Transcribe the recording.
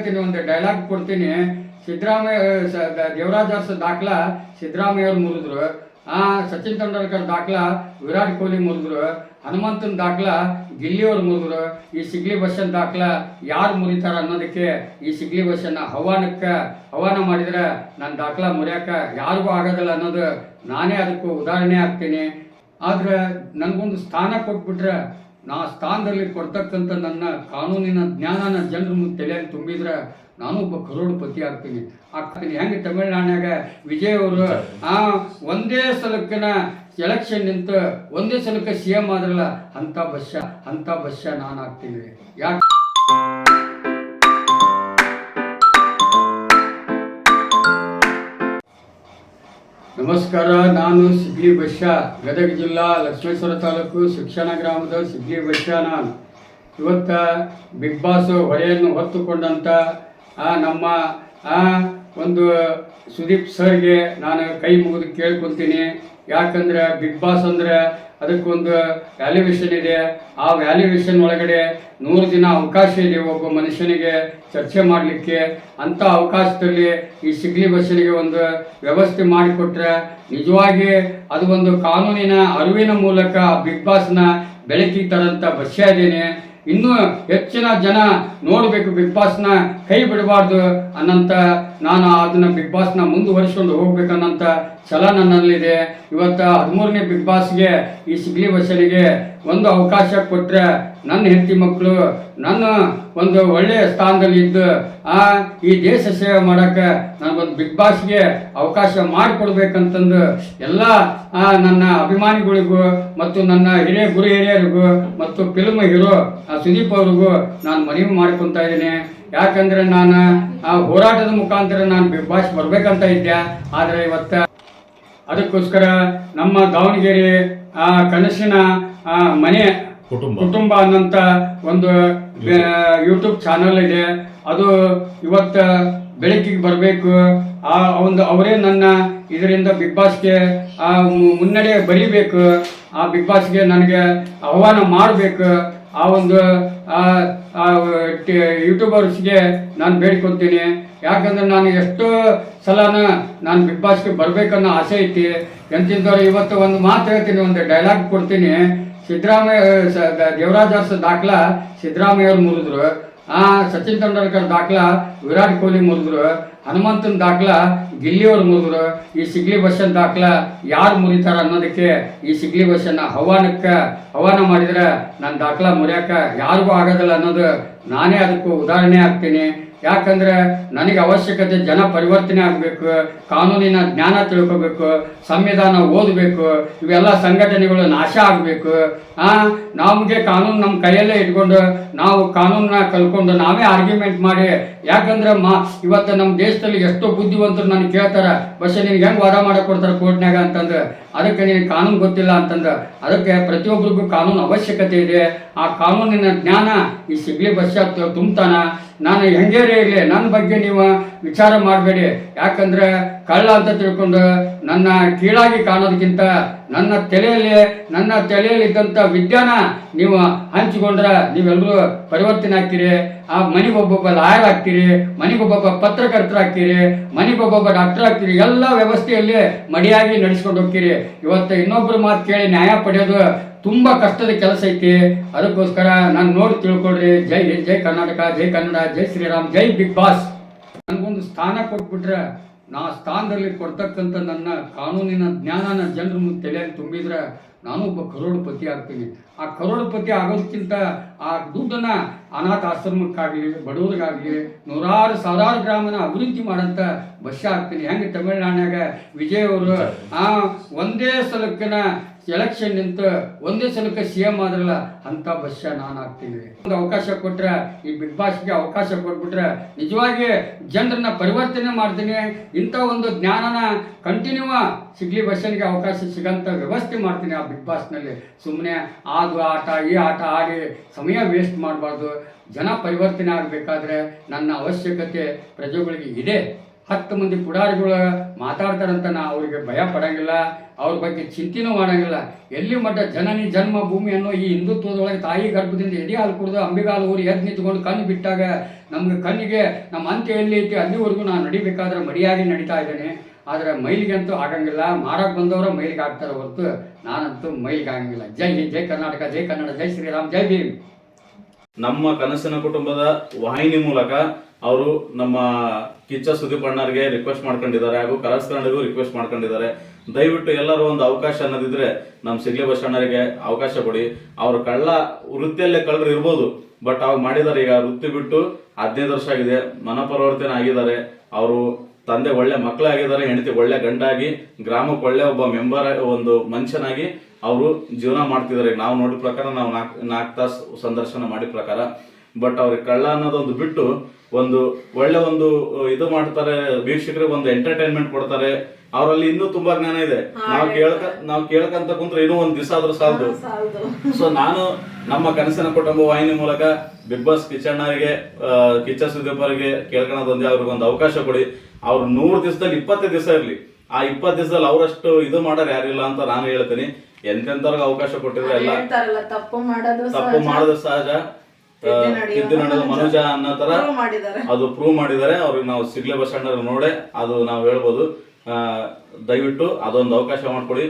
ಹೇಳ್ತೀನಿ, ಒಂದು ಡೈಲಾಗ್ ಕೊಡ್ತೀನಿ. ಸಿದ್ದರಾಮಯ್ಯ ದೇವರಾಜ್ ಅರಸು ದಾಖಲ ಸಿದ್ದರಾಮಯ್ಯ ಅವ್ರು ಮುರಿದ್ರು, ಸಚಿನ್ ತೆಂಡೂಲ್ಕರ್ ದಾಖಲ ವಿರಾಟ್ ಕೊಹ್ಲಿ ಮುರಿದ್ರು, ಹನುಮಂತನ ದಾಖಲ ಗಿಲ್ಲಿಯವ್ರು ಮುರಿದ್ರು. ಈ ಸಿಗ್ಲಿ ಬಸ್ಸನ್ ದಾಖಲ ಯಾರು ಮುರಿತಾರ ಅನ್ನೋದಕ್ಕೆ ಈ ಸಿಗ್ಲಿ ಬಸ್ಸನ್ನ ಆಹ್ವಾನ ಮಾಡಿದ್ರೆ ನನ್ನ ದಾಖಲ ಮುರಿಯಾಕ ಯಾರಿಗೂ ಆಗೋದಿಲ್ಲ ಅನ್ನೋದು ನಾನೇ ಅದಕ್ಕೂ ಉದಾಹರಣೆ ಆಗ್ತೀನಿ. ಆದ್ರೆ ನನಗೊಂದು ಸ್ಥಾನ ಕೊಟ್ಬಿಟ್ರೆ ನಾ ಸ್ಥಾನದಲ್ಲಿ ಕೊಡ್ತಕ್ಕಂಥ ನನ್ನ ಕಾನೂನಿನ ಜ್ಞಾನನ ಜನರ ಮುಂದೆ ತಲೆಯಲ್ಲಿ ತುಂಬಿದ್ರೆ ನಾನು ಒಬ್ಬ ಕರೋಡ್ಪತಿ ಆಗ್ತೀನಿ. ಹೆಂಗೆ ತಮಿಳ್ನಾಡಿನಾಗ ವಿಜಯ್ ಅವರು ಒಂದೇ ಸಲಕ್ಕಿನ ಎಲೆಕ್ಷನ್ ನಿಂತು ಒಂದೇ ಸಲಕ್ಕೆ CM ಆದ್ರಲ್ಲ, ಅಂಥ ಬಸ್ಯ ನಾನು ಆಗ್ತೀನಿ. ಯಾಕೆ? ನಮಸ್ಕಾರ, ನಾನು ಸಿಗ್ಲಿ ಬಸ್ಯ, ಗದಗ ಜಿಲ್ಲಾ ಲಕ್ಷ್ಮೇಶ್ವರ ತಾಲೂಕು ಶಿಕ್ಷಣ ಗ್ರಾಮದ ಸಿಗ್ಲಿ ಬಸ್ಯ. ನಾನು ಇವತ್ತು ಬಿಗ್ ಬಾಸ್ ಹೊರೆಯನ್ನು ಹೊತ್ತುಕೊಂಡಂಥ ನಮ್ಮ ಒಂದು ಸುದೀಪ್ ಸರ್ಗೆ ನಾನು ಕೈ ಮುಗಿದು ಕೇಳ್ಕೊತೀನಿ. ಯಾಕಂದ್ರೆ ಬಿಗ್ ಬಾಸ್ ಅಂದರೆ ಅದಕ್ಕೊಂದು ವ್ಯಾಲ್ಯೂವೇಷನ್ ಇದೆ. ಆ ವ್ಯಾಲ್ಯೂವೇಷನ್ ಒಳಗಡೆ 100 ದಿನ ಅವಕಾಶ ಇದೆ ಒಬ್ಬ ಮನುಷ್ಯನಿಗೆ ಚರ್ಚೆ ಮಾಡಲಿಕ್ಕೆ. ಅಂಥ ಅವಕಾಶದಲ್ಲಿ ಈ ಸಿಗ್ಲಿ ಬಸ್ಸನಿಗೆ ಒಂದು ವ್ಯವಸ್ಥೆ ಮಾಡಿಕೊಟ್ರೆ ನಿಜವಾಗಿ ಅದು ಒಂದು ಕಾನೂನಿನ ಅರಿವಿನ ಮೂಲಕ ಬಿಗ್ ಬಾಸ್ನ ಬೆಳಕಿಗೆ ತರಂಥ ಬಸ್ಯ ಇದ್ದೇನೆ. ಇನ್ನೂ ಹೆಚ್ಚಿನ ಜನ ನೋಡಬೇಕು, ಬಿಗ್ ಬಾಸ್ನ ಕೈ ಬಿಡಬಾರ್ದು ಅನ್ನಂತ ನಾನು ಅದನ್ನ ಬಿಗ್ ಬಾಸ್ನ ಮುಂದುವರಿಸ್ಕೊಂಡು ಹೋಗ್ಬೇಕನ್ನಂತ ಛಲ ನನ್ನಲ್ಲಿದೆ. ಇವತ್ತು 13ನೇ ಬಿಗ್ ಬಾಸ್ಗೆ ಈ ಸಿಗ್ಲಿ ಬಸ್ಸನಿಗೆ ಒಂದು ಅವಕಾಶ ಕೊಟ್ಟರೆ ನನ್ನ ಹೆಂಡತಿ ಮಕ್ಕಳು ನನ್ನ ಒಂದು ಒಳ್ಳೆಯ ಸ್ಥಾನದಲ್ಲಿ ಇದ್ದು ಈ ದೇಶ ಸೇವೆ ಮಾಡೋಕ್ಕೆ ನನಗೊಂದು ಬಿಗ್ ಬಾಸ್ಗೆ ಅವಕಾಶ ಮಾಡಿಕೊಡ್ಬೇಕಂತಂದು ಎಲ್ಲ ನನ್ನ ಅಭಿಮಾನಿಗಳಿಗೂ ಮತ್ತು ನನ್ನ ಗುರು ಹಿರಿಯರಿಗೂ ಮತ್ತು ಫಿಲ್ಮ್ ಹೀರೋ ಸುದೀಪ್ ಅವ್ರಿಗೂ ನಾನು ಮನವಿ ಮಾಡ್ಕೊತಾ ಇದ್ದೀನಿ. ಯಾಕಂದರೆ ನಾನು ಹೋರಾಟದ ಮುಖಾಂತರ ನಾನು ಬಿಗ್ ಬಾಸ್ ಬರ್ಬೇಕಂತ ಇದ್ದೆ. ಆದರೆ ಇವತ್ತು ಅದಕ್ಕೋಸ್ಕರ ನಮ್ಮ ದಾವಣಗೆರೆ ಕನಸಿನ ಮನೆ ಕುಟುಂಬ ಅನ್ನಂತ ಒಂದು ಯೂಟ್ಯೂಬ್ ಚಾನಲ್ ಇದೆ. ಅದು ಇವತ್ತು ಬೆಳಕಿಗೆ ಬರಬೇಕು. ಅವರೇ ನನ್ನ ಇದರಿಂದ ಬಿಗ್ ಬಾಸ್ಗೆ ಮುನ್ನಡೆ ಬರೀಬೇಕು. ಆ ಬಿಗ್ ಬಾಸ್ಗೆ ನನಗೆ ಆಹ್ವಾನ ಮಾಡಬೇಕು. ಆ ಒಂದು ಯೂಟ್ಯೂಬರ್ಸ್ಗೆ ನಾನು ಬೇಡ್ಕೊತೀನಿ. ಯಾಕಂದ್ರೆ ನಾನು ಎಷ್ಟೋ ಸಲನ ನಾನು ಬಿಗ್ ಬಾಸ್ಗೆ ಬರ್ಬೇಕನ್ನೋ ಆಸೆ ಐತಿ. ಎಂತಿದ್ದವ್ರು ಇವತ್ತು ಒಂದು ಮಾತು ಹೇಳ್ತೀನಿ, ಒಂದು ಡೈಲಾಗ್ ಕೊಡ್ತೀನಿ. ದೇವರಾಜ್ ಅರಸು ದಾಖಲ ಸಿದ್ದರಾಮಯ್ಯ ಅವ್ರು ಮುರಿದ್ರು, ಸಚಿನ್ ತೆಂಡೂಲ್ಕರ್ ದಾಖಲ ವಿರಾಟ್ ಕೊಹ್ಲಿ ಮುರಿದ್ರು, ಹನುಮಂತನ ದಾಖಲ ಗಿಲ್ಲಿಯವ್ರು ಮುರಿದ್ರು. ಈ ಸಿಗ್ಲಿ ಬಸ್ಸನ್ ದಾಖಲ ಯಾರು ಮುರಿತಾರ ಅನ್ನೋದಕ್ಕೆ ಈ ಸಿಗ್ಲಿ ಬಸ್ಸನ್ನ ಆಹ್ವಾನ ಮಾಡಿದ್ರೆ ನನ್ನ ದಾಖಲ ಮುರಿಯಾಕ ಯಾರಿಗೂ ಆಗೋದಿಲ್ಲ ಅನ್ನೋದು ನಾನೇ ಅದಕ್ಕೂ ಉದಾಹರಣೆ ಆಗ್ತೀನಿ. ಯಾಕಂದ್ರೆ ನನಗೆ ಅವಶ್ಯಕತೆ ಜನ ಪರಿವರ್ತನೆ ಆಗಬೇಕು, ಕಾನೂನಿನ ಜ್ಞಾನ ತಿಳ್ಕೋಬೇಕು, ಸಂವಿಧಾನ ಓದಬೇಕು, ಇವೆಲ್ಲ ಸಂಘಟನೆಗಳು ನಾಶ ಆಗಬೇಕು. ನಮಗೆ ಕಾನೂನು ನಮ್ಮ ಕೈಯಲ್ಲೇ ಇಟ್ಕೊಂಡು ನಾವು ಕಾನೂನನ್ನ ಕಲ್ಕೊಂಡು ನಾವೇ ಆರ್ಗ್ಯುಮೆಂಟ್ ಮಾಡಿ. ಯಾಕಂದ್ರೆ ಇವತ್ತು ನಮ್ಮ ದೇಶದಲ್ಲಿ ಎಷ್ಟೋ ಬುದ್ಧಿವಂತರು ನನಗೆ ಕೇಳ್ತಾರೆ, ಬಸ್ ನಿನ್ಗೆ ಹೆಂಗೆ ವಾದ ಮಾಡಕ್ಕೆ ಕೊಡ್ತಾರೆ ಕೋರ್ಟ್ನಾಗ ಅಂತಂದು. ಅದಕ್ಕೆ ನಿನಗೆ ಕಾನೂನು ಗೊತ್ತಿಲ್ಲ ಅಂತಂದು. ಅದಕ್ಕೆ ಪ್ರತಿಯೊಬ್ಬರಿಗೂ ಕಾನೂನು ಅವಶ್ಯಕತೆ ಇದೆ. ಆ ಕಾನೂನಿನ ಜ್ಞಾನ ಈ ಸಿಗ್ಲಿ ಬಸ್ಸ ತುಂಬ್ತಾನ. ನಾನು ಹೆಂಗೇ ಇರಲಿ, ನನ್ನ ಬಗ್ಗೆ ನೀವು ವಿಚಾರ ಮಾಡಬೇಡಿ. ಯಾಕಂದ್ರೆ ಕಳ್ಳ ಅಂತ ತಿಳ್ಕೊಂಡು ನನ್ನ ಕೀಳಾಗಿ ಕಾಣೋದಕ್ಕಿಂತ ನನ್ನ ತಲೆಯಲ್ಲಿದ್ದಂಥ ವಿದ್ಯಾನ ನೀವು ಹಂಚಿಕೊಂಡ್ರೆ ನೀವೆಲ್ಲರೂ ಪರಿವರ್ತನೆ ಆಗ್ತೀರಿ. ಆ ಮನೆಗೊಬ್ಬೊಬ್ಬ ಲಾಯರ್ ಆಗ್ತೀರಿ, ಮನೆಗೊಬ್ಬೊಬ್ಬ ಪತ್ರಕರ್ತರಾಗ್ತೀರಿ, ಮನೆಗೊಬ್ಬೊಬ್ಬ ಡಾಕ್ಟರ್ ಆಗ್ತೀರಿ. ಎಲ್ಲ ವ್ಯವಸ್ಥೆಯಲ್ಲಿ ಮಡಿಯಾಗಿ ನಡೆಸ್ಕೊಂಡು ಹೋಗ್ತೀರಿ. ಇವತ್ತು ಇನ್ನೊಬ್ಬರು ಮಾತು ಕೇಳಿ ನ್ಯಾಯ ಪಡೆಯೋದು ತುಂಬ ಕಷ್ಟದ ಕೆಲಸ ಐತಿ. ಅದಕ್ಕೋಸ್ಕರ ನಾನು ನೋಡಿ ತಿಳ್ಕೊಳ್ರಿ. ಜೈ ಕರ್ನಾಟಕ, ಜೈ ಕನ್ನಡ, ಜೈ ಶ್ರೀರಾಮ್, ಜೈ ಬಿಗ್ ಬಾಸ್. ನನಗೊಂದು ಸ್ಥಾನ ಕೊಟ್ಬಿಟ್ರೆ ನಾ ಸ್ಥಾನದಲ್ಲಿ ಕೊಡ್ತಕ್ಕಂಥ ನನ್ನ ಕಾನೂನಿನ ಜ್ಞಾನನ ಜನರ ಮುಂದೆ ತಲೆಯಲ್ಲಿ ತುಂಬಿದ್ರೆ ನಾನು ಒಬ್ಬ ಕರೋಡ್ಪತಿ ಆಗ್ತೀನಿ. ಆ ಕರೋಡ್ಪತಿ ಆಗೋದಕ್ಕಿಂತ ಆ ದುಡ್ಡನ್ನ ಅನಾಥ ಆಶ್ರಮಕ್ಕಾಗಲಿ, ಬಡವರಿಗಾಗಲಿ, ಸಾವಿರಾರು ಗ್ರಾಮನ ಅಭಿವೃದ್ಧಿ ಮಾಡೋಂಥ ಬಸ್ಯ ಆಗ್ತೀನಿ. ಹೆಂಗೆ ತಮಿಳ್ನಾಡಿನಾಗ ವಿಜಯ್ ಅವರು ಒಂದೇ ಸಲಕ್ಕಿನ ಎಲೆಕ್ಷನ್ ನಿಂತು ಒಂದೇ ಸಲಕ್ಕೆ CM ಆದ್ರಲ್ಲ, ಅಂಥ ಬಸ್ಯ ನಾನು ಆಗ್ತೀನಿ. ಒಂದು ಅವಕಾಶ ಕೊಟ್ಟರೆ, ಈ ಬಿಗ್ ಬಾಸ್ಗೆ ಅವಕಾಶ ಕೊಟ್ಬಿಟ್ರೆ ನಿಜವಾಗಿ ಜನರನ್ನ ಪರಿವರ್ತನೆ ಮಾಡ್ತೀನಿ. ಇಂಥ ಒಂದು ಜ್ಞಾನನ ಕಂಟಿನ್ಯೂ ಸಿಗ್ಲಿ ಬಸ್ಸನಿಗೆ ಅವಕಾಶ ಸಿಗಂತ ವ್ಯವಸ್ಥೆ ಮಾಡ್ತೀನಿ ಆ ಬಿಗ್ ಬಾಸ್ನಲ್ಲಿ. ಸುಮ್ಮನೆ ಅದು ಆಟ ಈ ಆಟ ಆಡಿ ಸಮಯ ವೇಸ್ಟ್ ಮಾಡಬಾರ್ದು. ಜನ ಪರಿವರ್ತನೆ ಆಗಬೇಕಾದ್ರೆ ನನ್ನ ಅವಶ್ಯಕತೆ ಪ್ರಜೆಗಳಿಗೆ ಇದೆ. 10 ಮಂದಿ ಪುಡಾರಿಗಳು ಮಾತಾಡ್ತಾರಂತ ನಾ ಅವ್ರಿಗೆ ಭಯ ಪಡಂಗಿಲ್ಲ, ಅವ್ರ ಬಗ್ಗೆ ಚಿಂತೆನೂ ಮಾಡಂಗಿಲ್ಲ. ಎಲ್ಲಿ ಮಟ್ಟ ಜನನಿ ಜನ್ಮ ಭೂಮಿ ಅನ್ನೋ ಈ ಹಿಂದುತ್ವದೊಳಗೆ ತಾಯಿ ಗರ್ಭದಿಂದ ಎಡಿ ಹಾಲು ಕುಡಿದು ಅಂಬಿಗಾಲು ಊರಿ ಎದ್ದು ನಿಂತ್ಕೊಂಡು ಕಣ್ಣು ಬಿಟ್ಟಾಗ ನಮ್ಗೆ ಕಣ್ಣಿಗೆ ನಮ್ಮ ಅಂತ್ಯ ಎಲ್ಲಿ ಐತಿ ಅಲ್ಲಿವರೆಗೂ ನಾನು ನಡಿಬೇಕಾದ್ರೆ ಮಡಿಯಾಗಿ ನಡೀತಾ ಇದ್ದೇನೆ. ಆದರೆ ಮೈಲಿಗಂತೂ ಆಗಂಗಿಲ್ಲ, ಮಾರಕ್ಕೆ ಬಂದವರು ಮೈಲಿಗೆ ಆಗ್ತಾರೆ ಹೊರತು ನಾನಂತೂ ಮೈಲಿಗೆ ಆಗಂಗಿಲ್ಲ. ಜೈ ಹಿಂದ್, ಜೈ ಕರ್ನಾಟಕ, ಜೈ ಕನ್ನಡ, ಜೈ ಶ್ರೀರಾಮ್, ಜೈ ಭೀಮ್. ನಮ್ಮ ಕನಸಿನ ಕುಟುಂಬದ ವಾಹಿನಿ ಮೂಲಕ ಅವರು ನಮ್ಮ ಕಿಚ್ಚ ಸುದೀಪ್ ಅಣ್ಣರಿಗೆ ರಿಕ್ವೆಸ್ಟ್ ಮಾಡ್ಕೊಂಡಿದ್ದಾರೆ, ಹಾಗೂ ಕಲರ್ಸ್ ಕನ್ನಡಿಗೂ ರಿಕ್ವೆಸ್ಟ್ ಮಾಡ್ಕೊಂಡಿದ್ದಾರೆ. ದಯವಿಟ್ಟು ಎಲ್ಲರೂ ಒಂದು ಅವಕಾಶ ಅನ್ನೋದಿದ್ರೆ ನಮ್ಮ ಸಿಗ್ಲಿ ಬಸಣ್ಣರಿಗೆ ಅವಕಾಶ ಕೊಡಿ. ಅವರು ಕಳ್ಳ ವೃತ್ತಿಯಲ್ಲೇ ಕಳ್ಳರು ಇರ್ಬೋದು, ಬಟ್ ಅವ್ರು ಮಾಡಿದ್ದಾರೆ. ಈಗ ವೃತ್ತಿ ಬಿಟ್ಟು 15 ವರ್ಷ ಆಗಿದೆ, ಮನಪರಿವರ್ತನೆ ಆಗಿದ್ದಾರೆ. ಅವರು ತಂದೆ ಒಳ್ಳೆ ಮಕ್ಕಳಾಗಿದ್ದಾರೆ, ಹೆಂಡತಿ ಒಳ್ಳೆ ಗಂಡಾಗಿ, ಗ್ರಾಮಕ್ಕೆ ಒಳ್ಳೆ ಒಬ್ಬ ಮೆಂಬರ್, ಒಂದು ಮನುಷ್ಯನಾಗಿ ಅವರು ಜೀವನ ಮಾಡ್ತಿದ್ದಾರೆ. ನಾವು ನೋಡಿದ ಪ್ರಕಾರ, ನಾವು ನಾಲ್ಕು ತಾಸು ಸಂದರ್ಶನ ಮಾಡಿದ ಪ್ರಕಾರ. ಬಟ್ ಅವ್ರಿಗೆ ಕಳ್ಳ ಅನ್ನೋದೊಂದು ಬಿಟ್ಟು ಒಂದು ಒಳ್ಳೆ ಒಂದು ಇದು ಮಾಡ್ತಾರೆ, ವೀಕ್ಷಕರಿಗೆ ಒಂದು ಎಂಟರ್ಟೈನ್ಮೆಂಟ್ ಕೊಡ್ತಾರೆ. ಅವರಲ್ಲಿ ಇನ್ನೂ ತುಂಬಾ ಜ್ಞಾನ ಇದೆ. ನಾವು ಕೇಳ್ಕಂತ ಕುಂತ್ರೆ ಇನ್ನೂ ಒಂದ್ ದಿವಸ ಆದ್ರೂ ಸಾಲದು. ಸೊ ನಾನು ನಮ್ಮ ಕನಸಿನ ಕುಟುಂಬ ವಾಹಿನಿ ಮೂಲಕ ಬಿಗ್ ಬಾಸ್ ಕಿಚ್ಚಣ್ಣರಿಗೆ, ಕಿಚ್ಚ ಸುದೀಪ್ ಅವರಿಗೆ ಕೇಳ್ಕೊಳೋದೊಂದೇ, ಅವ್ರಿಗೆ ಒಂದು ಅವಕಾಶ ಕೊಡಿ. ಅವ್ರು 100 ದಿವಸದಲ್ಲಿ 25 ದಿವಸ ಇರ್ಲಿ, ಆ 20 ದಿವಸದಲ್ಲಿ ಅವರಷ್ಟು ಇದು ಮಾಡೋರು ಯಾರಿಲ್ಲ ಅಂತ ನಾನು ಹೇಳ್ತೀನಿ. ಎಂತೆಂತವ್ರಿಗೆ ಅವಕಾಶ ಕೊಟ್ಟಿದ್ರೆ ಎಲ್ಲ ತಪ್ಪು ಮಾಡೋದು ಸಹಜ, ತಿದ್ದು ನಡೆದು ಮನುಜ ಅನ್ನೋ ತರ ಅದು ಪ್ರೂವ್ ಮಾಡಿದ್ದಾರೆ. ಅವ್ರಿಗೆ ನಾವು ಸಿಗ್ಲಿ ಬಸಣ್ಣ ನೋಡೇ ಅದು ನಾವು ಹೇಳ್ಬೋದು. ದಯವಿಟ್ಟು ಅದೊಂದು ಅವಕಾಶ ಮಾಡ್ಕೊಡಿ.